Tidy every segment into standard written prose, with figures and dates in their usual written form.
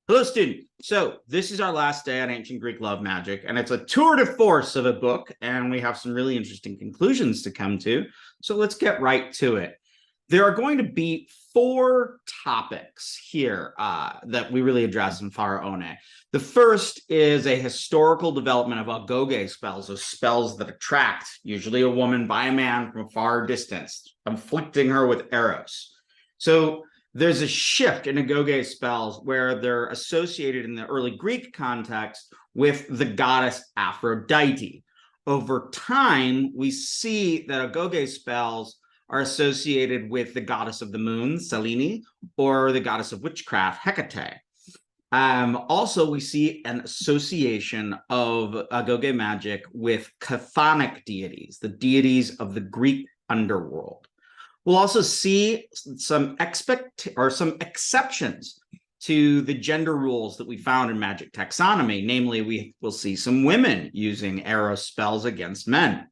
Hello, student. So this is our last day on ancient Greek love magic, and it's a tour de force of a book, and we have some really interesting conclusions to come to. So let's get right to it. There are going to be four topics here that we really address in Pharaone. The first is a historical development of Agoge spells, those spells that attract usually a woman by a man from a far distance, afflicting her with arrows. So there's a shift in Agoge spells where they're associated in the early Greek context with the goddess Aphrodite. Over time, we see that Agoge spells are associated with the goddess of the moon, Selene, or the goddess of witchcraft, Hecate. Also, we see an association of Agoge magic with chthonic deities, the deities of the Greek underworld. We'll also see some exceptions to the gender rules that we found in magic taxonomy. Namely, we will see some women using arrow spells against men.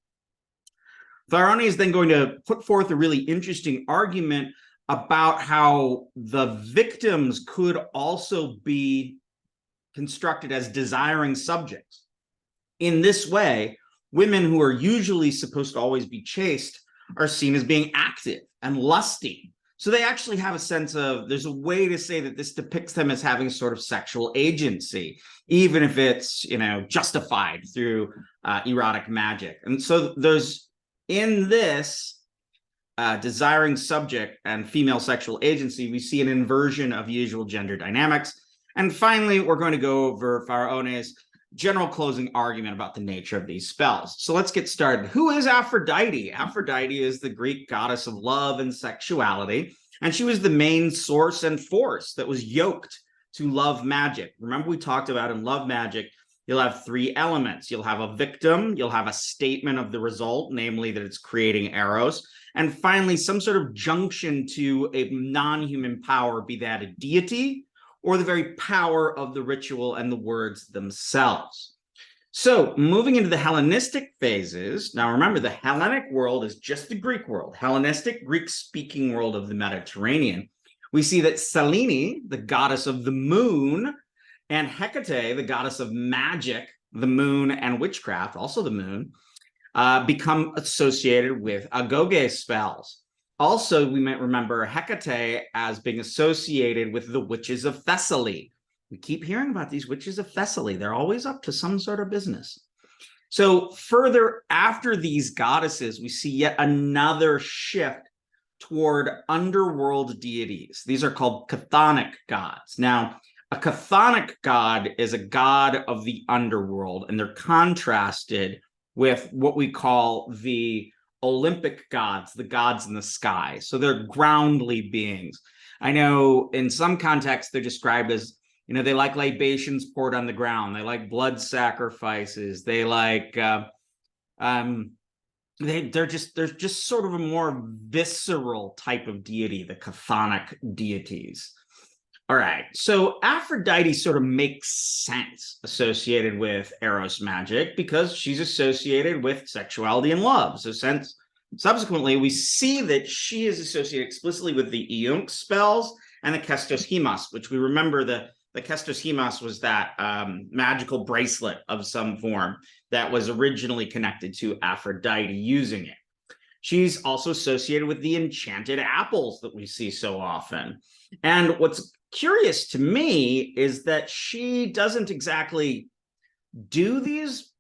Pharaone is then going to put forth a really interesting argument about how the victims could also be constructed as desiring subjects. In this way, women who are usually supposed to always be chaste are seen as being active and lusty. So they actually have a sense of, there's a way to say that this depicts them as having sort of sexual agency, even if it's, justified through erotic magic. And so there's, in this desiring subject and female sexual agency, we see an inversion of usual gender dynamics. And finally, we're going to go over Pharaone's general closing argument about the nature of these spells. So let's get started. Who is Aphrodite? Aphrodite is the Greek goddess of love and sexuality, and she was the main source and force that was yoked to love magic. Remember, we talked about in love magic, you'll have three elements. You'll have a victim, you'll have a statement of the result, namely that it's creating arrows, and finally, some sort of junction to a non-human power, be that a deity or the very power of the ritual and the words themselves. So moving into the Hellenistic phases, now remember, the Hellenic world is just the Greek world, Hellenistic, Greek-speaking world of the Mediterranean. We see that Selene, the goddess of the moon, and Hecate, the goddess of magic, the moon and witchcraft, also the moon, become associated with Agoge spells. Also, we might remember Hecate as being associated with the witches of Thessaly. We keep hearing about these witches of Thessaly. They're always up to some sort of business. So further after these goddesses, we see yet another shift toward underworld deities. These are called chthonic gods. Now, a chthonic god is a god of the underworld, and they're contrasted with what we call the Olympic gods, the gods in the sky. So they're groundly beings. I know in some contexts they're described as, they like libations poured on the ground. They like blood sacrifices. They like, they're just sort of a more visceral type of deity, the chthonic deities. All right, so Aphrodite sort of makes sense associated with Eros magic because she's associated with sexuality and love. So subsequently, we see that she is associated explicitly with the Iunc spells and the Kestos Hemos, which we remember the Kestos Hemos was that magical bracelet of some form that was originally connected to Aphrodite using it. She's also associated with the enchanted apples that we see so often. And what's curious to me is that she doesn't exactly do these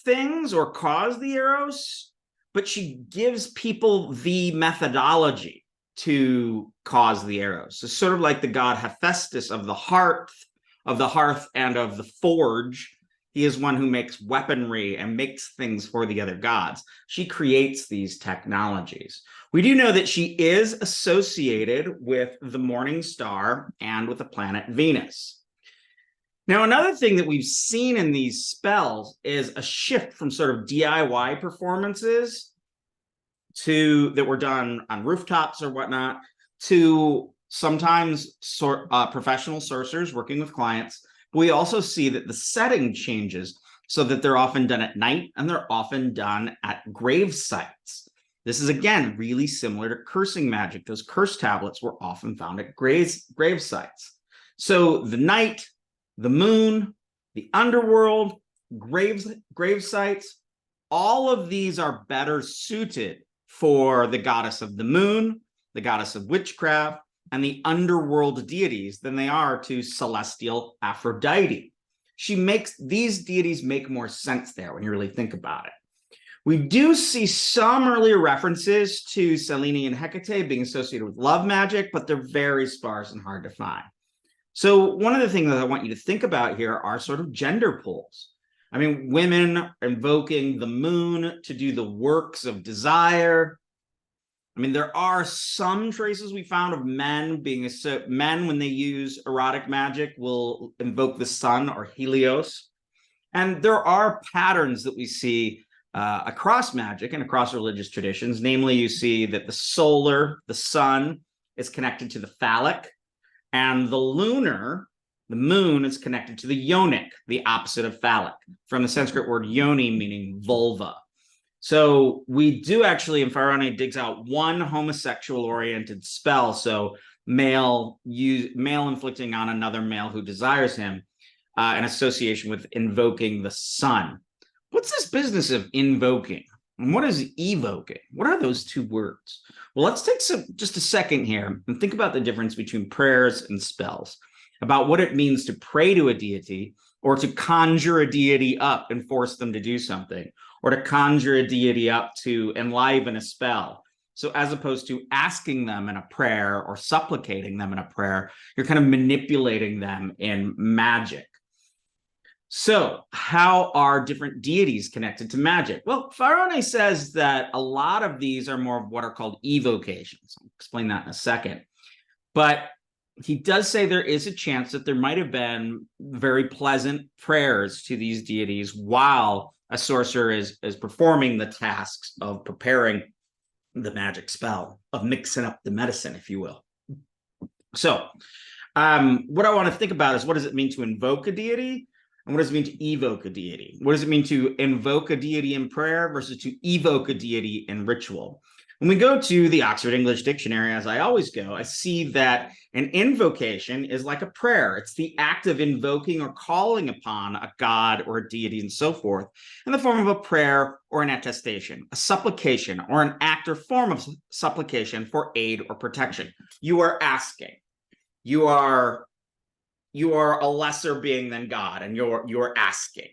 things or cause the arrows, but she gives people the methodology to cause the arrows. So sort of like the god Hephaestus of the hearth and of the forge. He is one who makes weaponry and makes things for the other gods. She creates these technologies. We do know that she is associated with the morning star and with the planet Venus. Now, another thing that we've seen in these spells is a shift from sort of DIY performances that were done on rooftops or whatnot to sometimes professional sorcerers working with clients. We also see that the setting changes so that they're often done at night and they're often done at grave sites. This is, again, really similar to cursing magic. Those curse tablets were often found at grave sites. So the night the moon, the underworld, grave sites. All of these are better suited for the goddess of the moon, the goddess of witchcraft, and the underworld deities than they are to celestial Aphrodite. She makes these deities make more sense there when you really think about it. We do see some earlier references to Selene and Hecate being associated with love magic, but they're very sparse and hard to find. So one of the things that I want you to think about here are sort of gender poles. I mean, women invoking the moon to do the works of desire. I mean, there are some traces we found of men being men, when they use erotic magic, will invoke the sun or Helios. And there are patterns that we see across magic and across religious traditions. Namely, you see that the sun, is connected to the phallic, and the lunar, the moon, is connected to the yonic, the opposite of phallic, from the Sanskrit word yoni, meaning vulva. So we do actually, and Pharaoni digs out one homosexual-oriented spell, so male inflicting on another male who desires him, in association with invoking the sun. What's this business of invoking? And what is evoking? What are those two words? Well, let's take just a second here and think about the difference between prayers and spells, about what it means to pray to a deity, or to conjure a deity up and force them to do something, or to conjure a deity up to enliven a spell. So as opposed to asking them in a prayer or supplicating them in a prayer, you're kind of manipulating them in magic. So how are different deities connected to magic? Well, Pharaoni says that a lot of these are more of what are called evocations. I'll explain that in a second. But he does say there is a chance that there might have been very pleasant prayers to these deities while a sorcerer is performing the tasks of preparing the magic spell, of mixing up the medicine, if you will. So what I want to think about is, what does it mean to invoke a deity? And what does it mean to evoke a deity? What does it mean to invoke a deity in prayer versus to evoke a deity in ritual? When we go to the Oxford English Dictionary, as I always go, I see that an invocation is like a prayer. It's the act of invoking or calling upon a god or a deity and so forth in the form of a prayer or an attestation, a supplication, or an act or form of supplication for aid or protection. You are asking. You are a lesser being than God, and you're asking.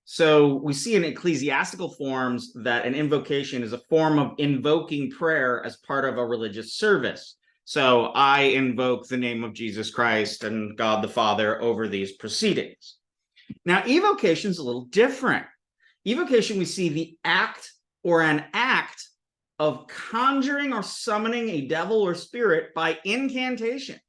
So we see in ecclesiastical forms that an invocation is a form of invoking prayer as part of a religious service. So I invoke the name of Jesus Christ and God the Father over these proceedings. Now, evocation is a little different. Evocation, we see the act or an act of conjuring or summoning a devil or spirit by incantation.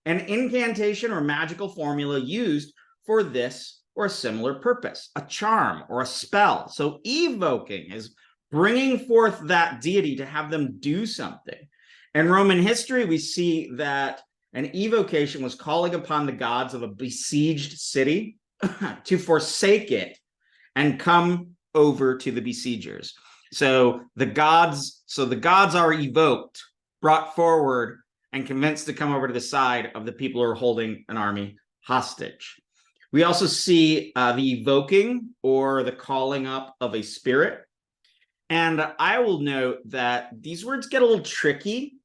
An incantation or magical formula used for this or a similar purpose, a charm or a spell. So evoking is bringing forth that deity to have them do something. In Roman history, we see that an evocation was calling upon the gods of a besieged city to forsake it and come over to the besiegers. So the gods are evoked, brought forward, and convinced to come over to the side of the people who are holding an army hostage. We also see the evoking or the calling up of a spirit. And I will note that these words get a little tricky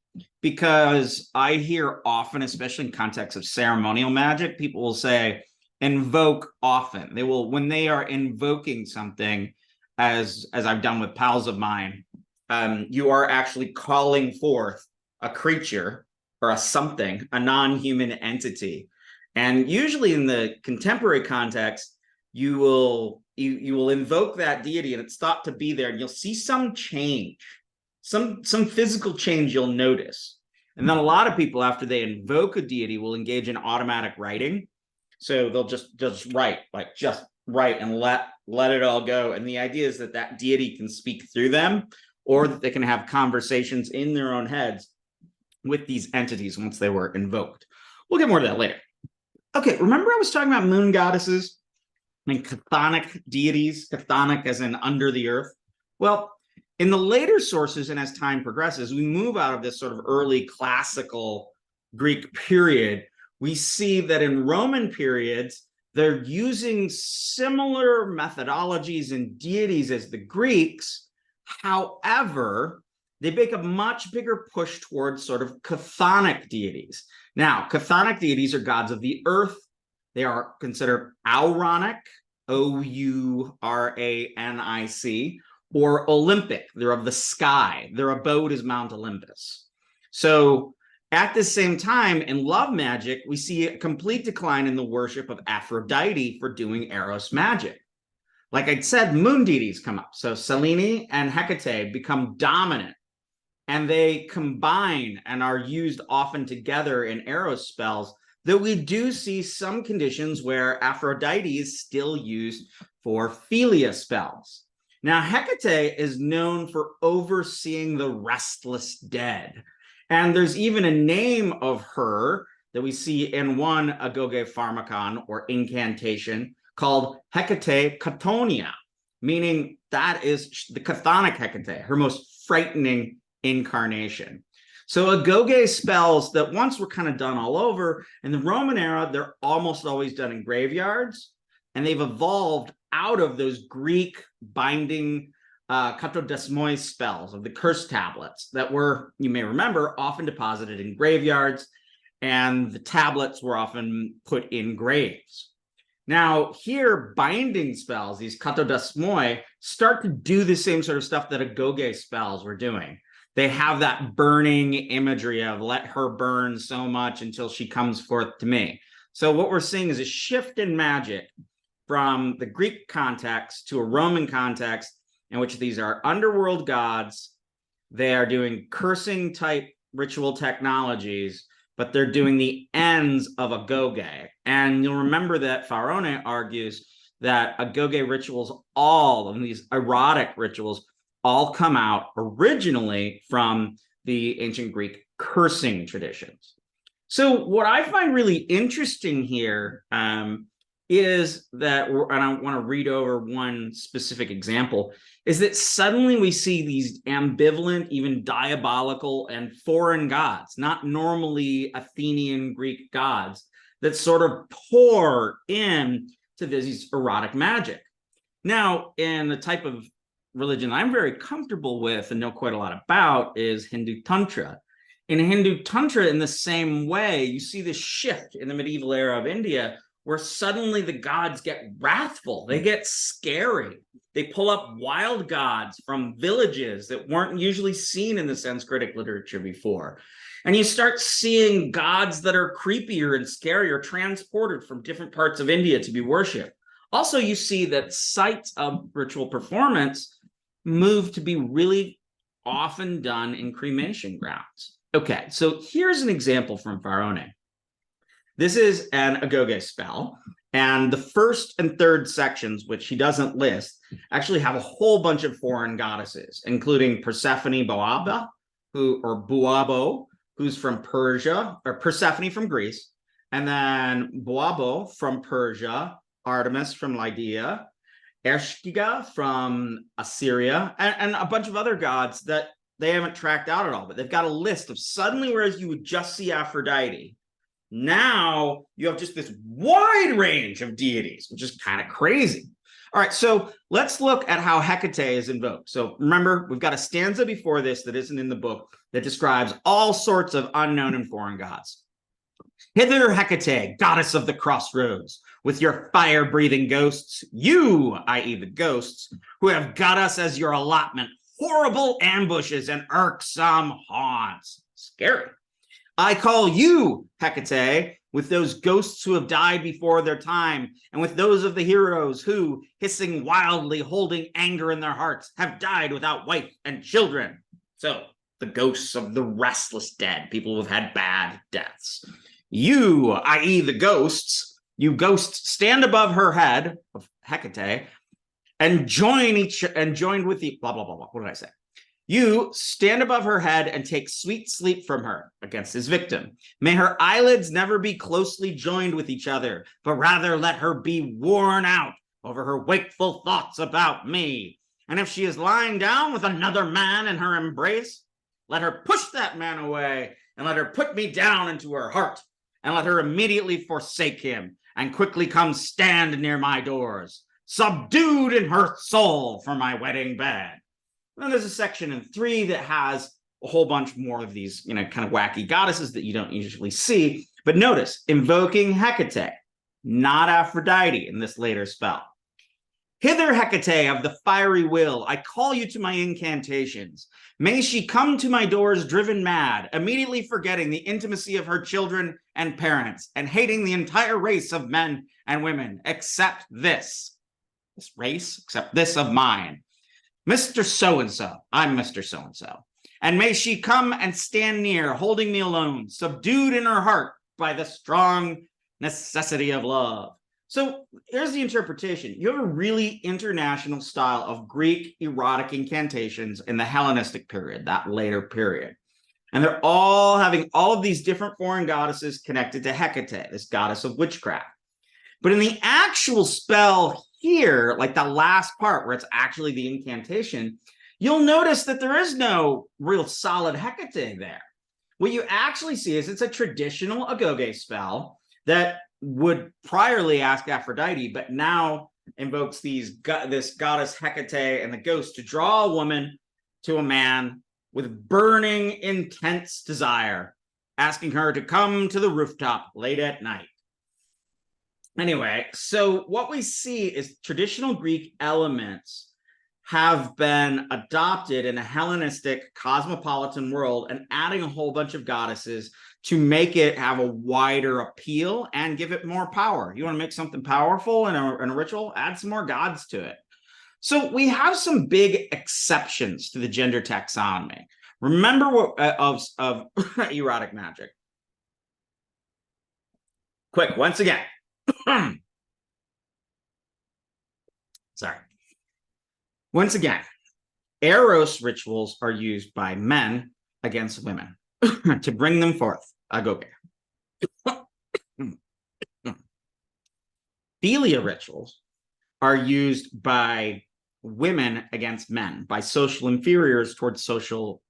because I hear often, especially in context of ceremonial magic, people will say invoke often. They will, when they are invoking something, as I've done with pals of mine, you are actually calling forth a creature or a something, a non-human entity. And usually in the contemporary context, you will invoke that deity and it's thought to be there, and you'll see some change, some physical change you'll notice. And then a lot of people, after they invoke a deity, will engage in automatic writing. So they'll just write, just write and let it all go. And the idea is that that deity can speak through them, or that they can have conversations in their own heads with these entities once they were invoked. We'll get more to that later. Okay, remember I was talking about moon goddesses and chthonic deities, chthonic as in under the earth? Well, in the later sources and as time progresses, we move out of this sort of early classical Greek period we see that in Roman periods, they're using similar methodologies and deities as the Greeks. However, they make a much bigger push towards sort of chthonic deities. Now, chthonic deities are gods of the earth. They are considered Auronic, Ouranic, or Olympic. They're of the sky. Their abode is Mount Olympus. So at the same time, in love magic, we see a complete decline in the worship of Aphrodite for doing Eros magic. Like I said, moon deities come up. So Selene and Hecate become dominant, and they combine and are used often together in Eros spells, though we do see some conditions where Aphrodite is still used for Philia spells. Now, Hecate is known for overseeing the restless dead. And there's even a name of her that we see in one Agoge pharmacon or incantation called Hecate Catonia, meaning that is the chthonic Hecate, her most frightening incarnation. So Agoge spells that once were kind of done all over, in the Roman era, they're almost always done in graveyards, and they've evolved out of those Greek binding katodesmoi spells of the curse tablets that were, you may remember, often deposited in graveyards, and the tablets were often put in graves. Now, here, binding spells, these katodesmoi, start to do the same sort of stuff that Agoge spells were doing. They have that burning imagery of let her burn so much until she comes forth to me. So what we're seeing is a shift in magic from the Greek context to a Roman context in which these are underworld gods. They are doing cursing type ritual technologies, but they're doing the ends of Agoge. And you'll remember that Farone argues that Agoge rituals, all of these erotic rituals, all come out originally from the ancient Greek cursing traditions. So what I find really interesting here is that, and I want to read over one specific example, is that suddenly we see these ambivalent, even diabolical and foreign gods, not normally Athenian Greek gods, that sort of pour in to these erotic magic. Now, in the type of religion I'm very comfortable with and know quite a lot about is Hindu Tantra. In Hindu Tantra, in the same way, you see this shift in the medieval era of India where suddenly the gods get wrathful, they get scary. They pull up wild gods from villages that weren't usually seen in the Sanskritic literature before. And you start seeing gods that are creepier and scarier transported from different parts of India to be worshipped. Also, you see that sites of ritual performance move to be really often done in cremation grounds. Okay, so here's an example from Farone. This is an Agoge spell, and the first and third sections, which he doesn't list, actually have a whole bunch of foreign goddesses, including Persephone Boaba, Buabo, who's from Persia, or Persephone from Greece, and then Boabo from Persia, Artemis from Lydia, Ershkiga from Assyria, and a bunch of other gods that they haven't tracked out at all, but they've got a list of suddenly, whereas you would just see Aphrodite, now you have just this wide range of deities, which is kind of crazy. All right, so let's look at how Hecate is invoked. So remember, we've got a stanza before this that isn't in the book that describes all sorts of unknown and foreign gods. Hither, Hecate, goddess of the crossroads, with your fire-breathing ghosts, you, i.e. the ghosts, who have got us as your allotment, horrible ambushes and irksome haunts. Scary. I call you, Hecate, with those ghosts who have died before their time, and with those of the heroes who, hissing wildly, holding anger in their hearts, have died without wife and children. So, the ghosts of the restless dead, people who have had bad deaths. You, i.e. the ghosts, you ghosts stand above her head, of Hecate, and joined with the blah, blah, blah, blah. What did I say? You stand above her head and take sweet sleep from her against his victim. May her eyelids never be closely joined with each other, but rather let her be worn out over her wakeful thoughts about me. And if she is lying down with another man in her embrace, let her push that man away and let her put me down into her heart and let her immediately forsake him, and quickly come stand near my doors, subdued in her soul for my wedding bed. Then there's a section in 3 that has a whole bunch more of these, kind of wacky goddesses that you don't usually see. But notice, invoking Hecate, not Aphrodite in this later spell. Hither, Hecate of the fiery will, I call you to my incantations. May she come to my doors driven mad, immediately forgetting the intimacy of her children and parents, and hating the entire race of men and women, except this race, except this of mine. Mr. So-and-so, I'm Mr. So-and-so. And may she come and stand near, holding me alone, subdued in her heart by the strong necessity of love. So here's the interpretation. You have a really international style of Greek erotic incantations in the Hellenistic period, that later period. And they're all having all of these different foreign goddesses connected to Hecate, this goddess of witchcraft. But in the actual spell here, like the last part where it's actually the incantation, you'll notice that there is no real solid Hecate there. What you actually see is it's a traditional Agoge spell that would priorly ask Aphrodite, but now invokes this goddess Hecate and the ghost to draw a woman to a man with burning, intense desire, asking her to come to the rooftop late at night. Anyway, so what we see is traditional Greek elements have been adopted in a Hellenistic cosmopolitan world and adding a whole bunch of goddesses to make it have a wider appeal and give it more power. You want to make something powerful in a ritual? Add some more gods to it. So we have some big exceptions to the gender taxonomy. Remember what of erotic magic. Quick, once again. Sorry. Once again, Eros rituals are used by men against women to bring them forth. Agoge. Philia rituals are used by women against men, by social inferiors towards social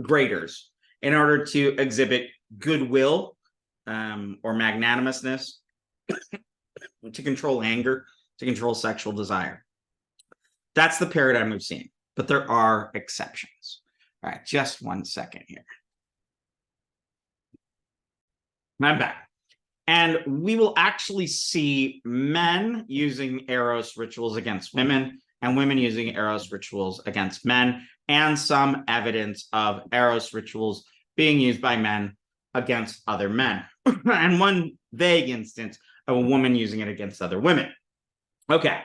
graders, in order to exhibit goodwill or magnanimousness, to control anger, to control sexual desire. That's the paradigm we've seen, but there are exceptions. All right, just 1 second here. I'm back. And we will actually see men using Eros rituals against women and women using Eros rituals against men, and some evidence of Eros rituals being used by men against other men. And one vague instance of a woman using it against other women. Okay,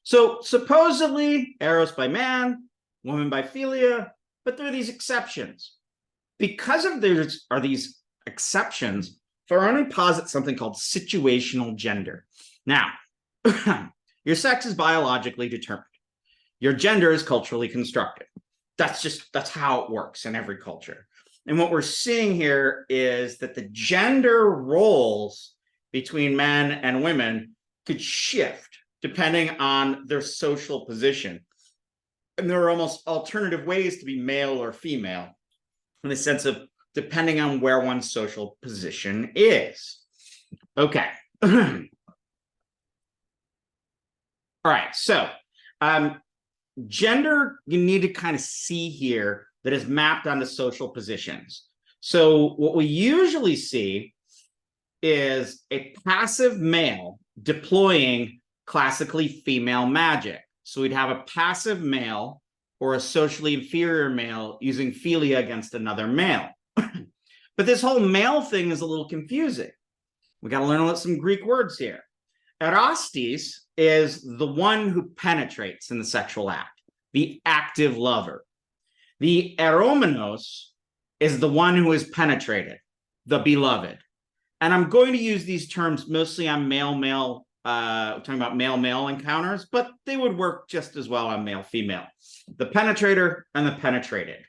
so supposedly Eros by man, woman by philia, but there are these exceptions. Because of there are these exceptions, Farani posits something called situational gender. Now, your sex is biologically determined. Your gender is culturally constructed. That's how it works in every culture. And what we're seeing here is that the gender roles between men and women could shift depending on their social position. And there are almost alternative ways to be male or female in the sense of depending on where one's social position is. Okay. All right, so gender, you need to kind of see here that is mapped onto social positions. So what we usually see is a passive male deploying classically female magic. So we'd have a passive male or a socially inferior male using philia against another male. But this whole male thing is a little confusing. We got to learn some Greek words here. Erastes is the one who penetrates in the sexual act, the active lover. The eromenos is the one who is penetrated, the beloved. And I'm going to use these terms mostly on male-male, talking about male-male encounters, but they would work just as well on male-female. The penetrator and the penetrated.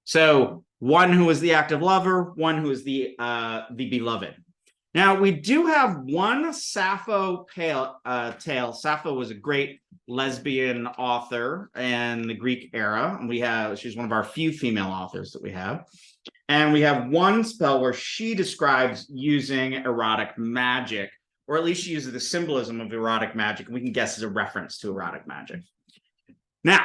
So one who is the active lover, one who is the beloved. Now, we do have one Sappho tale. Sappho was a great lesbian author in the Greek era. She's one of our few female authors that we have. And we have one spell where she describes using erotic magic, or at least she uses the symbolism of erotic magic. We can guess as a reference to erotic magic. Now,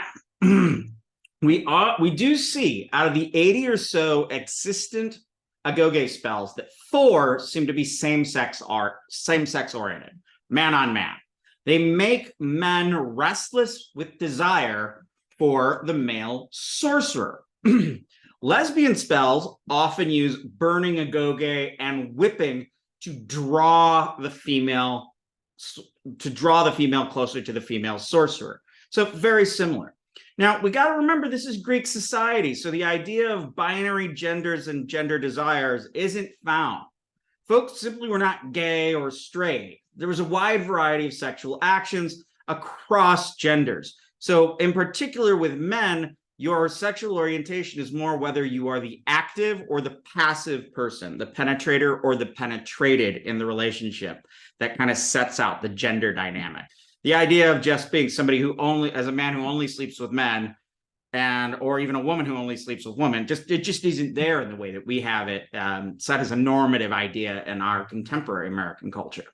we do see out of the 80 or so existent Agoge spells that 4 seem to be same-sex oriented, man on man. They make men restless with desire for the male sorcerer. Lesbian spells often use burning Agoge and whipping to draw the female closer to the female sorcerer. So very similar. Now, we got to remember this is Greek society, so the idea of binary genders and gender desires isn't found. Folks simply were not gay or straight. There was a wide variety of sexual actions across genders. So in particular with men, your sexual orientation is more whether you are the active or the passive person, the penetrator or the penetrated in the relationship. That kind of sets out the gender dynamic. The idea of just being somebody who only, as a man who only sleeps with men, or even a woman who only sleeps with women, it just isn't there in the way that we have it set as a normative idea in our contemporary American culture.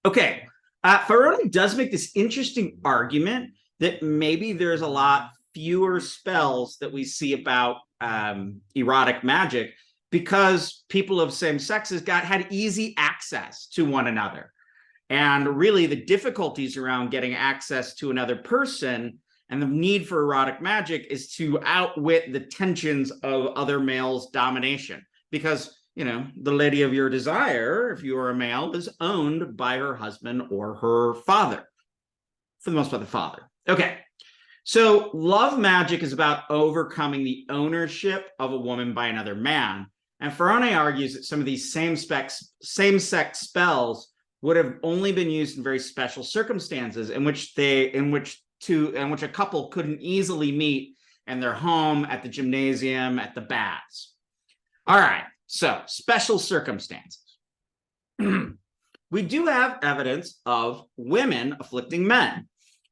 Okay, Faroni does make this interesting argument that maybe there's a lot fewer spells that we see about erotic magic because people of same sexes had easy access to one another. And really the difficulties around getting access to another person and the need for erotic magic is to outwit the tensions of other males' domination. Because, you know, the lady of your desire, if you are a male, is owned by her husband or her father. For the most part, the father. Okay. So love magic is about overcoming the ownership of a woman by another man. And Faroni argues that some of these same-sex spells would have only been used in very special circumstances in which a couple couldn't easily meet in their home, at the gymnasium, at the baths. All right, so special circumstances. We do have evidence of women afflicting men,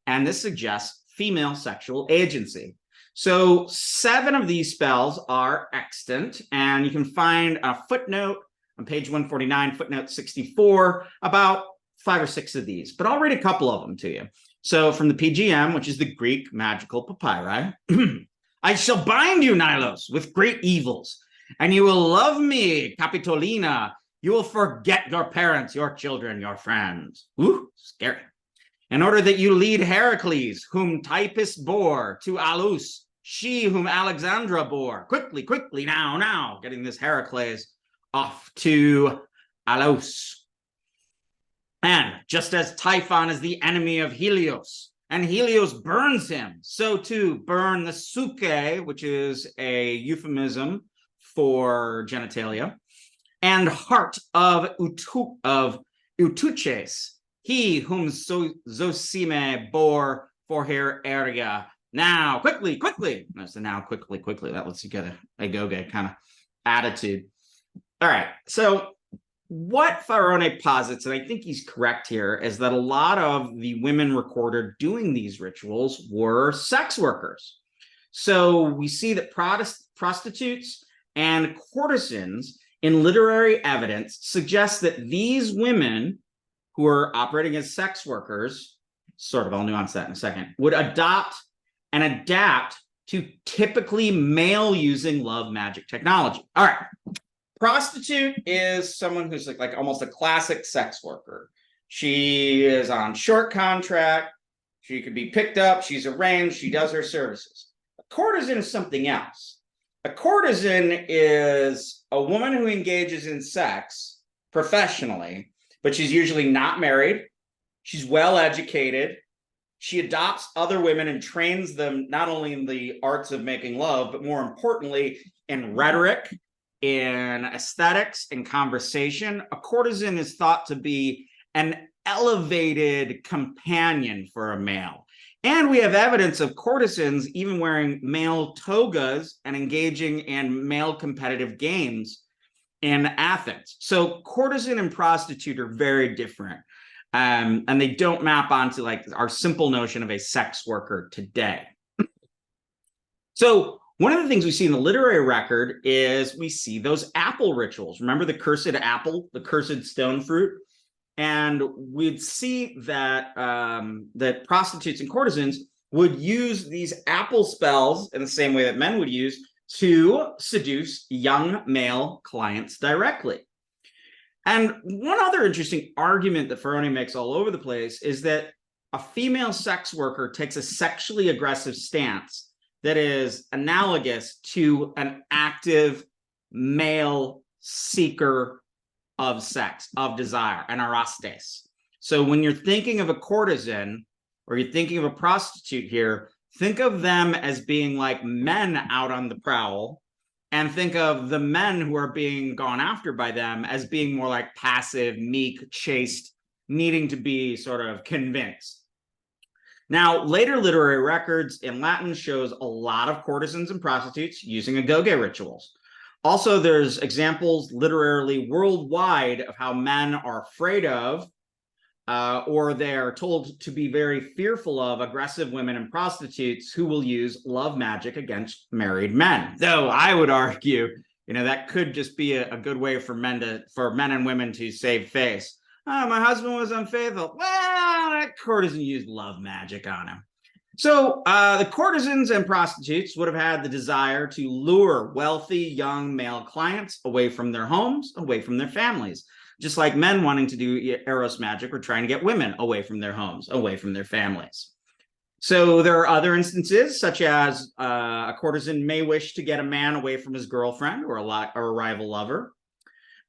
and this suggests female sexual agency. So 7 of these spells are extant, and you can find a footnote on page 149, footnote 64, about 5 or 6 of these, but I'll read a couple of them to you. So from the PGM, which is the Greek magical papyri, I shall bind you, Nilos, with great evils, and you will love me, Capitolina. You will forget your parents, your children, your friends. Ooh, scary. In order that you lead Heracles, whom Typus bore, to Alus, she whom Alexandra bore. Quickly, quickly, now, getting this Heracles off to Alus. And just as Typhon is the enemy of Helios, and Helios burns him, so too burn the Suke, which is a euphemism for genitalia, and heart of Eutuches, he whom Zosime bore for her Erga. Now, quickly, quickly. So now, quickly, quickly. That lets you get a Agoge kind of attitude. All right, so what Faroni posits, and I think he's correct here, is that a lot of the women recorded doing these rituals were sex workers. So we see that prostitutes and courtesans in literary evidence suggest that these women who are operating as sex workers, sort of, I'll nuance that in a second, would adopt and adapt to typically male-using love magic technology. All right. Prostitute is someone who's like almost a classic sex worker. She is on short contract. She could be picked up. She's arranged. She does her services. A courtesan is something else. A courtesan is a woman who engages in sex professionally, but she's usually not married. She's well educated. She adopts other women and trains them not only in the arts of making love, but more importantly, in rhetoric, in aesthetics, in conversation. A courtesan is thought to be an elevated companion for a male. And we have evidence of courtesans even wearing male togas and engaging in male competitive games in Athens. So courtesan and prostitute are very different. And they don't map onto like our simple notion of a sex worker today. So One of the things we see in the literary record is we see those apple rituals. Remember the cursed apple, the cursed stone fruit? And we'd see that that prostitutes and courtesans would use these apple spells in the same way that men would use to seduce young male clients directly. And one other interesting argument that Faroni makes all over the place is that a female sex worker takes a sexually aggressive stance that is analogous to an active male seeker of sex, of desire, an erastes. So when you're thinking of a courtesan or you're thinking of a prostitute here, think of them as being like men out on the prowl, and think of the men who are being gone after by them as being more like passive, meek, chaste, needing to be sort of convinced. Now, later literary records in Latin shows a lot of courtesans and prostitutes using Agoge rituals. Also, there's examples literarily worldwide of how men are afraid of or they're told to be very fearful of aggressive women and prostitutes who will use love magic against married men. Though I would argue, that could just be a good way for men and women to save face. Oh, my husband was unfaithful. Well, that courtesan used love magic on him. So the courtesans and prostitutes would have had the desire to lure wealthy young male clients away from their homes, away from their families. Just like men wanting to do eros magic or trying to get women away from their homes, away from their families. So there are other instances, such as a courtesan may wish to get a man away from his girlfriend or a rival lover.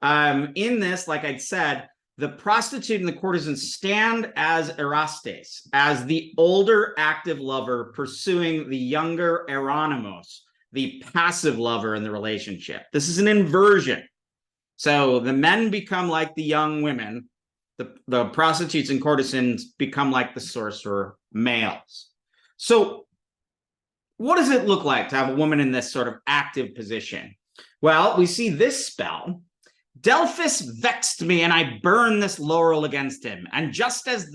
In this, like I said, the prostitute and the courtesan stand as erastes, as the older active lover pursuing the younger eronymos, the passive lover in the relationship. This is an inversion. So the men become like the young women, the prostitutes and courtesans become like the sorcerer males. So what does it look like to have a woman in this sort of active position? Well, we see this spell. Delphus vexed me, and I burn this laurel against him. And just as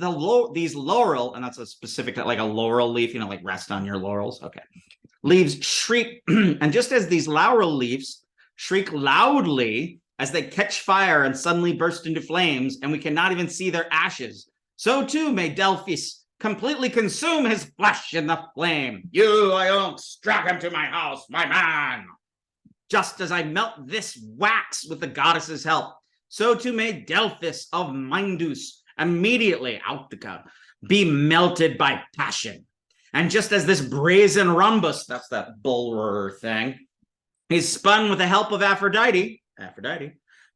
these laurel, and that's a specific, like a laurel leaf, like rest on your laurels. Okay. Leaves shriek, and just as these laurel leaves shriek loudly as they catch fire and suddenly burst into flames, and we cannot even see their ashes, so too may Delphus completely consume his flesh in the flame. You, Iounx, drag him to my house, my man. Just as I melt this wax with the goddess's help, so too may Delphus of Mindus immediately be melted by passion. And just as this brazen rhombus, that's that bull thing, is spun with the help of Aphrodite,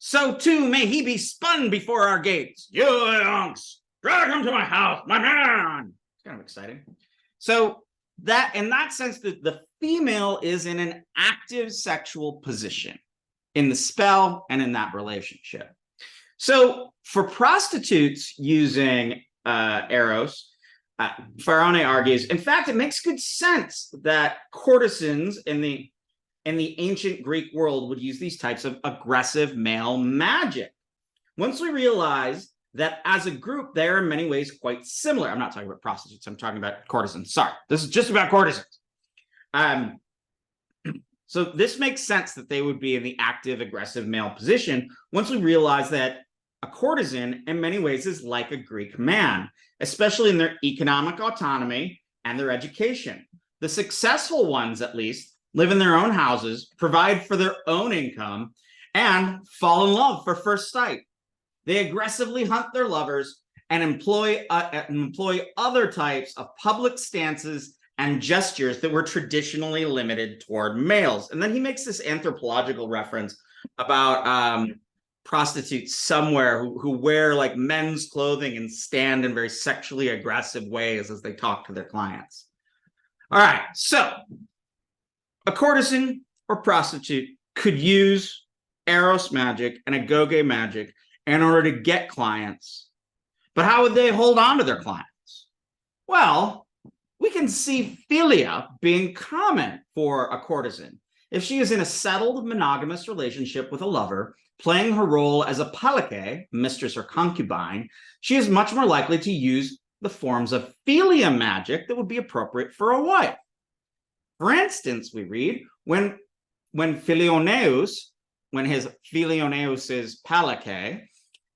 so too may he be spun before our gates. You, Iounx, drag him to my house, my man. It's kind of exciting. So that, in that sense, the female is in an active sexual position in the spell and in that relationship. So for prostitutes using eros, Faroni argues, in fact, it makes good sense that courtesans in the ancient Greek world would use these types of aggressive male magic. Once we realize that as a group, they're in many ways quite similar. I'm not talking about prostitutes, I'm talking about courtesans. Sorry, this is just about courtesans. So this makes sense that they would be in the active, aggressive male position once we realize that a courtesan in many ways is like a Greek man, especially in their economic autonomy and their education. The successful ones, at least, live in their own houses, provide for their own income, and fall in love for first sight. They aggressively hunt their lovers and employ other types of public stances and gestures that were traditionally limited toward males. And then he makes this anthropological reference about prostitutes somewhere who wear like men's clothing and stand in very sexually aggressive ways as they talk to their clients. All right, so a courtesan or prostitute could use eros magic and Agoge magic in order to get clients. But how would they hold on to their clients? Well, we can see philia being common for a courtesan. If she is in a settled monogamous relationship with a lover, playing her role as a palike, mistress or concubine, she is much more likely to use the forms of philia magic that would be appropriate for a wife. For instance, we read when Philioneus, when his Philioneus's Palike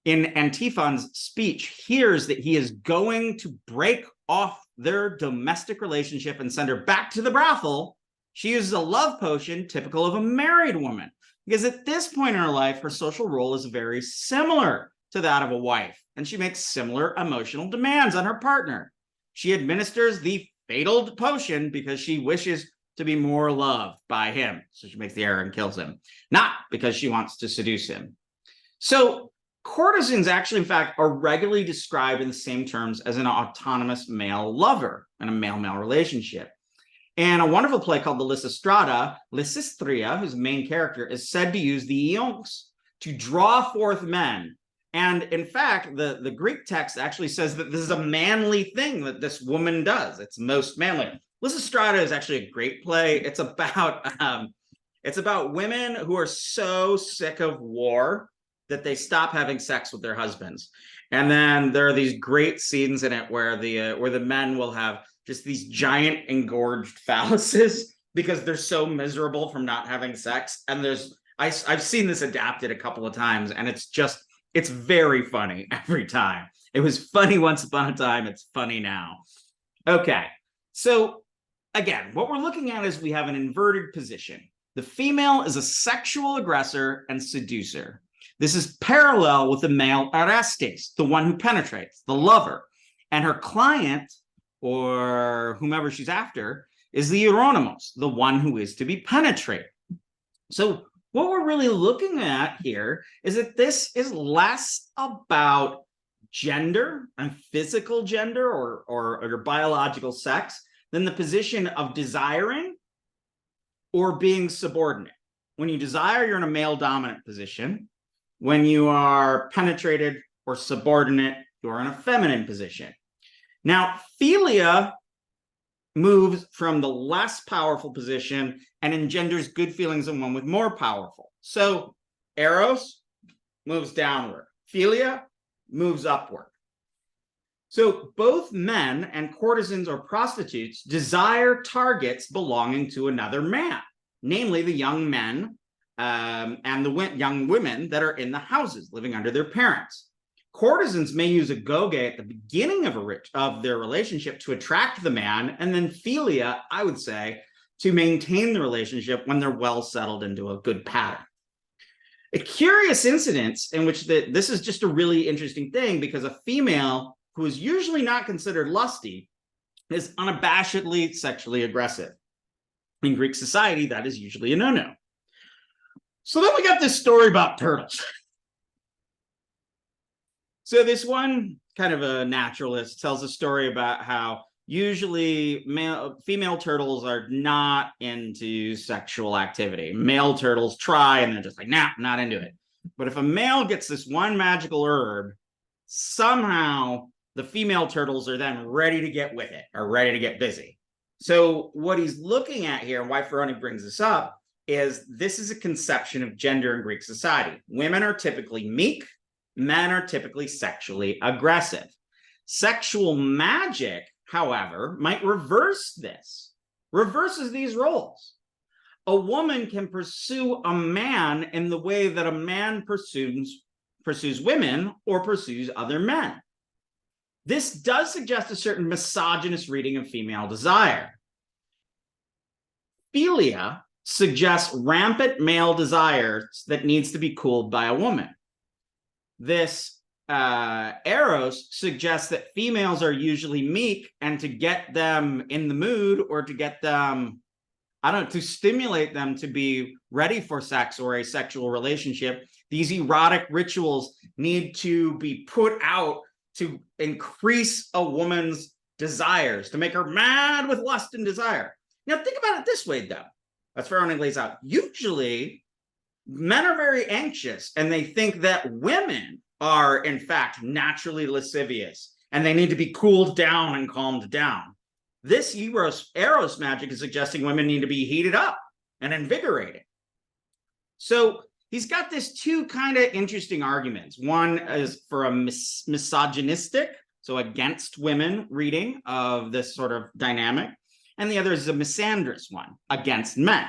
in Antiphon's speech hears that he is going to break off their domestic relationship and send her back to the brothel, she uses a love potion typical of a married woman, because at this point in her life, her social role is very similar to that of a wife, and she makes similar emotional demands on her partner. She administers the fatal potion because she wishes to be more loved by him. So she makes the error and kills him, not because she wants to seduce him. So courtesans actually, in fact, are regularly described in the same terms as an autonomous male lover in a male-male relationship. And a wonderful play called the Lysistria, whose main character is said to use the eons to draw forth men. And in fact, the Greek text actually says that this is a manly thing that this woman does. It's most manly. Lysistrata is actually a great play. It's about women who are so sick of war that they stop having sex with their husbands. And then there are these great scenes in it where the men will have just these giant engorged phalluses because they're so miserable from not having sex. And I've seen this adapted a couple of times, and it's very funny every time. It was funny once upon a time. It's funny now. Okay, so again, what we're looking at is we have an inverted position. The female is a sexual aggressor and seducer. This is parallel with the male Orestes, the one who penetrates, the lover. And her client, or whomever she's after, is the Euronymos, the one who is to be penetrated. So what we're really looking at here is that this is less about gender and physical gender or your biological sex than the position of desiring or being subordinate. When you desire, you're in a male dominant position. When you are penetrated or subordinate, you're in a feminine position. Now, philia moves from the less powerful position and engenders good feelings in one with more powerful. So eros moves downward. Philia moves upward. So both men and courtesans or prostitutes desire targets belonging to another man, namely the young men and the young women that are in the houses living under their parents. Courtesans may use agoge at the beginning of their relationship to attract the man, and then philia, I would say, to maintain the relationship when they're well settled into a good pattern. A curious incidence in which this is just a really interesting thing, because a female who is usually not considered lusty is unabashedly sexually aggressive. In Greek society, that is usually a no-no. So then we got this story about turtles. So this one kind of a naturalist tells a story about how usually female turtles are not into sexual activity. Male turtles try and they're just like, nah, not into it. But if a male gets this one magical herb, somehow the female turtles are then ready to get with it or ready to get busy. So what he's looking at here, and why Ferroni brings this up, is this is a conception of gender in Greek society. Women are typically meek, men are typically sexually aggressive. Sexual magic, however, might reverse this, reverses these roles. A woman can pursue a man in the way that a man pursues women or pursues other men. This does suggest a certain misogynist reading of female desire. Philia suggests rampant male desires that needs to be cooled by a woman. This eros suggests that females are usually meek, and to get them in the mood or to get them, to stimulate them to be ready for sex or a sexual relationship, these erotic rituals need to be put out to increase a woman's desires, to make her mad with lust and desire. Now, think about it this way, though. That's where Ferroni lays out. Usually, men are very anxious, and they think that women are, in fact, naturally lascivious, and they need to be cooled down and calmed down. This eros magic is suggesting women need to be heated up and invigorated. So he's got this two kind of interesting arguments. One is for a misogynistic, so against women reading of this sort of dynamic. and the other is a misandrous one against men.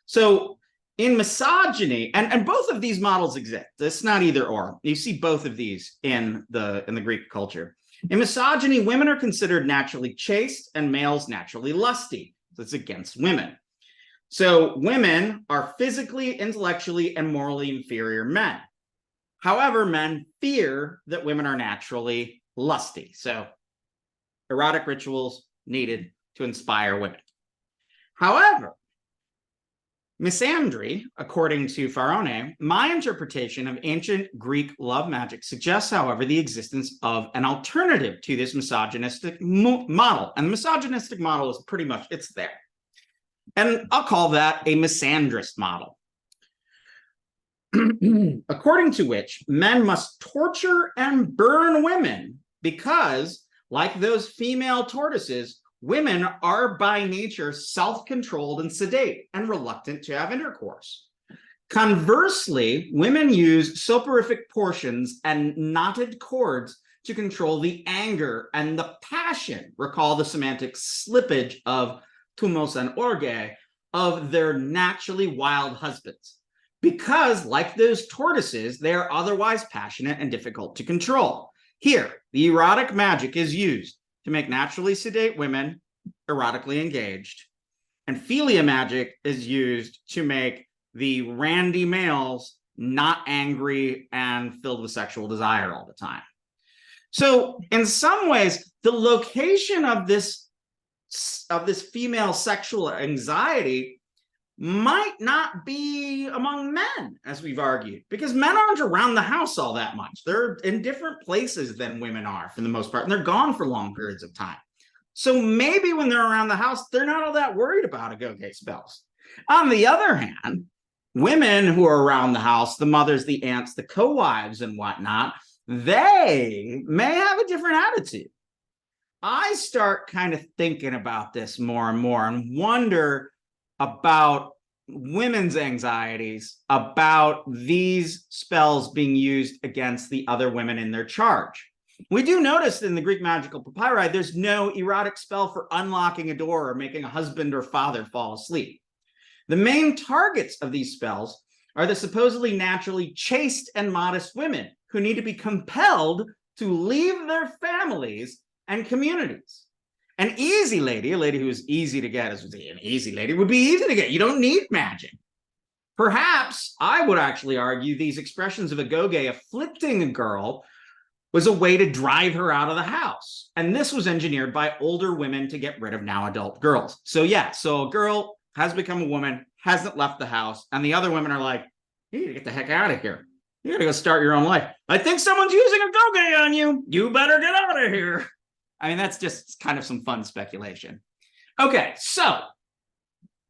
So in misogyny, and both of these models exist. It's not either or. You see both of these in the Greek culture. In misogyny, women are considered naturally chaste and males naturally lusty. So it's against women. So women are physically, intellectually, and morally inferior men. However, men fear that women are naturally lusty. So erotic rituals needed to inspire women. However, misandry, according to Farone, my interpretation of ancient Greek love magic suggests, however, the existence of an alternative to this misogynistic model. And the misogynistic model is pretty much, it's there. And I'll call that a misandrist model. According to which men must torture and burn women because, like those female tortoises, women are by nature self-controlled and sedate and reluctant to have intercourse. Conversely, women use soporific portions and knotted cords to control the anger and the passion, recall the semantic slippage of thumos and orge, of their naturally wild husbands. Because, like those tortoises, they are otherwise passionate and difficult to control. Here, the erotic magic is used to make naturally sedate women erotically engaged, and philia magic is used to make the randy males not angry and filled with sexual desire all the time. So in some ways, the location of this female sexual anxiety might not be among men, as we've argued, because men aren't around the house all that much. They're in different places than women are for the most part, and they're gone for long periods of time. So maybe when they're around the house, they're not all that worried about Agoge spells. On the other hand, women who are around the house, the mothers, the aunts, the co-wives and whatnot, they may have a different attitude. I start kind of thinking about this more and more and wonder about women's anxieties about these spells being used against the other women in their charge. We do notice in the Greek magical papyri, there's no erotic spell for unlocking a door or making a husband or father fall asleep. The main targets of these spells are the supposedly naturally chaste and modest women who need to be compelled to leave their families and communities. An easy lady, a lady who is easy to get, as an easy lady would be easy to get. You don't need magic. Perhaps I would actually argue these expressions of Agoge afflicting a girl was a way to drive her out of the house. And this was engineered by older women to get rid of now adult girls. So yeah, so a girl has become a woman, hasn't left the house, and the other women are like, you need to get the heck out of here. You gotta go start your own life. I think someone's using Agoge on you. You better get out of here. I mean, that's just kind of some fun speculation. Okay, so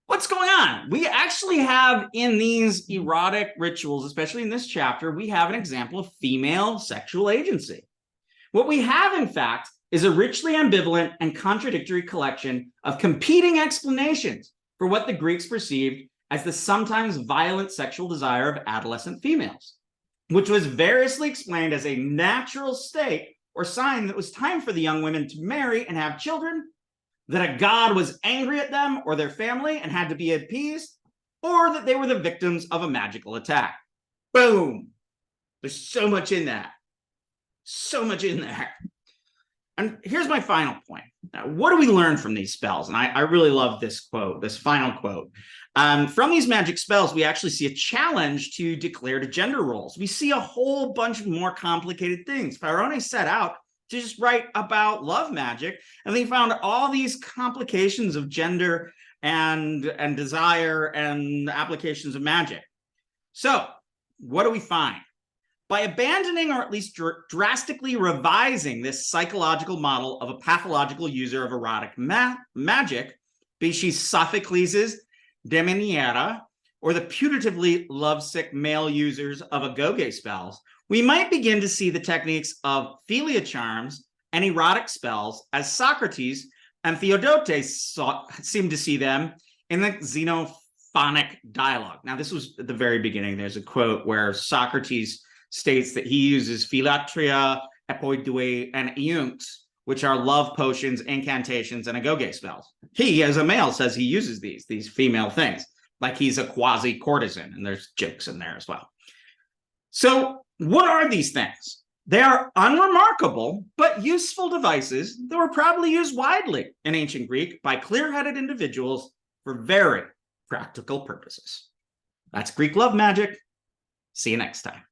what's going on? We actually have in these erotic rituals, especially in this chapter, we have an example of female sexual agency. What we have, in fact, is a richly ambivalent and contradictory collection of competing explanations for what the Greeks perceived as the sometimes violent sexual desire of adolescent females, which was variously explained as a natural state or sign that it was time for the young women to marry and have children, that a god was angry at them or their family and had to be appeased, or that they were the victims of a magical attack. Boom. There's so much in that. So much in there. And here's my final point. Now, what do we learn from these spells? And I really love this quote, this final quote. From these magic spells, we actually see a challenge to declared gender roles. We see a whole bunch of more complicated things. Farone set out to just write about love magic, and they found all these complications of gender and desire and applications of magic. So what do we find? By abandoning or at least drastically revising this psychological model of a pathological user of erotic magic, be she Sophocles's Demoniera or the putatively lovesick male users of Agoge spells, we might begin to see the techniques of philia charms and erotic spells as Socrates and Theodotes seemed to see them in the Xenophonic dialogue. Now, this was at the very beginning. There's a quote where Socrates states that he uses philatria, epoidoi, and iunx, which are love potions, incantations, and Agoge spells. He, as a male, says he uses these female things, like he's a quasi-courtesan, and there's jokes in there as well. So what are these things? They are unremarkable but useful devices that were probably used widely in ancient Greek by clear-headed individuals for very practical purposes. That's Greek love magic. See you next time.